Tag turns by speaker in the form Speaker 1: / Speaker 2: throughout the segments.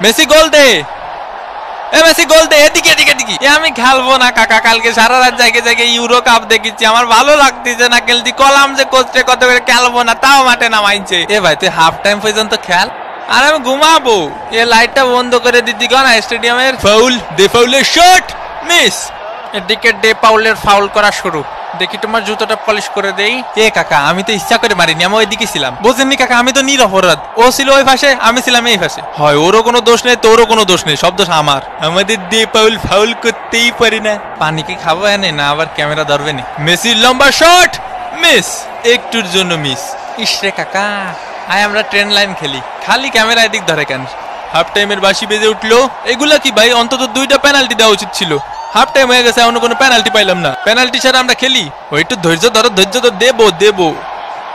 Speaker 1: Messi গোল দে, এ Messi গোল দে, এদিকে এদিকে এদিকে। আমি খেলবো না কাকা, কালকে সারা রাত জায়গায় জায়গায় ইউরো কাপ দেখেছি, আমার ভালো লাগতেছে না খেলতে। কলাম যে কোচে কত করে খেলবো না, তাও মাঠে নামাইছে। এ ভাই তুই হাফ টাইম পর্যন্ত খেল, আর আমি ঘুমাবো। এ লাইটটা বন্ধ করে দিতি না স্টেডিয়ামের। ফাউল, দে ফাউলের শট, মিস। এদিকে ডে পাউলের ফাউল করা শুরু। দেখি তোমার জুতোটা পলিশ করে দেই। এ কাকা আমি তো ইচ্ছা করে মারিনি, আমি ওইদিকে ছিলাম, বুঝেননি কাকা? আমি তো নিরপরাধ, ও ছিল ওই পাশে, আমি ছিলাম এই পাশে। হয় ওরও কোনো দোষ নেই, তোরও কোনো দোষ নেই, সব দোষ আমার। আমাদের ডে পাউল ফাউল করতেই পারি না। পানি কি খাবো এনে না আবার ক্যামেরা ধরবে নি? মেসির লম্বা শট, মিস, একটুর জন্য মিস। ইসরে কাকা, আয় আমরা ট্রেন লাইন খেলি, খালি ক্যামেরা এদিক ধরে কেন? হাফ টাইমের বাঁশি বেজে উঠলো। এগুলা কি ভাই? অন্তত 2টা পেনাল্টি দেওয়া উচিত ছিল। হাফ টাইম হয়ে গেছে, এখনো কোনো পেনাল্টি পাইলাম না। পেনাল্টি ছাড়া আমরা খেলি? ওই একটু ধৈর্য ধরো, ধৈর্য তো দেবো দেবো।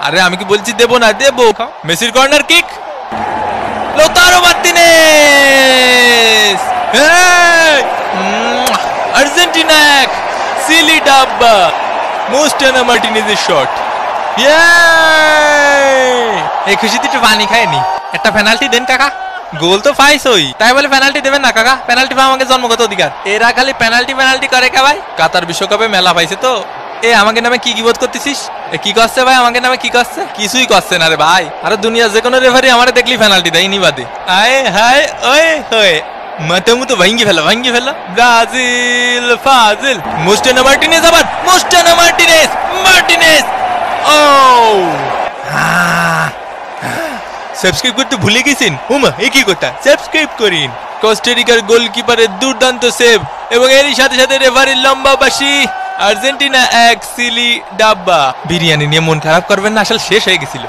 Speaker 1: আরে আমি কি বলছি দেবো না? দেবো। মেসির corner kick, Lautaro Martinez, Argentina এক, সিলি ডাব্বা, মোস্টানা মার্টিনেজের শট। এই খুশিতে একটু পানি খায়নি। একটা পেনাল্টি দেন কাকা। গোল তো পাইছই, তাই বলে পেনাল্টি দেবেন না কাকা? পেনাল্টি পাওয়া আমাকে জন্মগত অধিকার। এরা খালি পেনাল্টি পেনাল্টি করে কে ভাই? কাতার বিশ্বকাপে মেলা পাইছে তো। এ আমাকে নামে কি বোধ করতেছিস? কি করছে ভাই? আমাকে নামে কি করছে? কিছুই করছে না রে ভাই। আরে দুনিয়া যে কোনো রেফারি আমারে দেখলি পেনাল্টি দেয়, ইনি বাদে। আয় হায় ওয়ে হয়ে মাথা মতো ভাঙ্গি ফেলা, ভাঙ্গি ফেলা। ব্রাজিল ফাজিল, মোস্টানা মার্টিনেজ, আবার মোস্টানা মার্টিনেজ, মার্টিনেজ। ও সাবস্ক্রাইব করতে ভুলে গেছেন? ওমা এ কি কথা? সাবস্ক্রাইব করিন। কোস্টারিকার গোলকিপারের দুর্দান্ত সেভ এবং এরই সাথে সাথে রেফারির লম্বা বাঁশি। আর্জেন্টিনা এক, সিলি ডাব্বা। বিরিয়ানি নিয়ে মন খারাপ করবেন না, আসলে শেষ হয়ে গেছিল।